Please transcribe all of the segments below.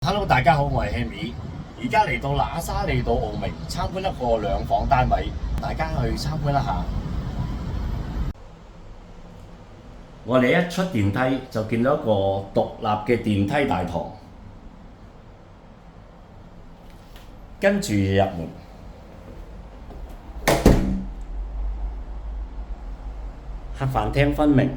Hello，大家好，我係 Henry，而家嚟到喇沙利道澳明參觀一個兩房單位，大家去參觀一下。我哋一出電梯就見到一個獨立嘅電梯大堂，跟住入門，客飯廳分明。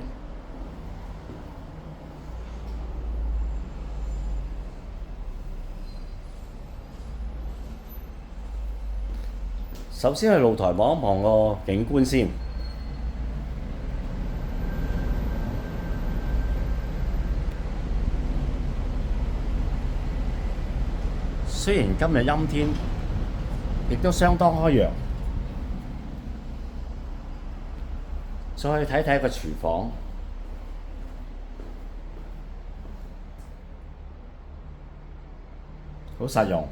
首先去露台望一望個景觀先。雖然今日陰天，亦都相當開揚。再去睇睇個廚房，好實用。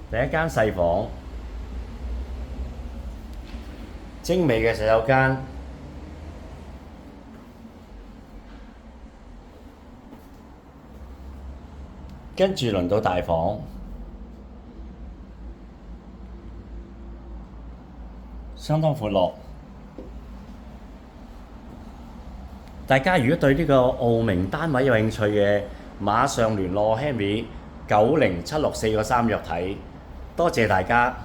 第一間細房，精美嘅洗手間，跟住輪到大房，相當闊落。大家如果對呢個澳明單位有興趣嘅，馬上聯絡 Henry 907643約睇。多謝大家。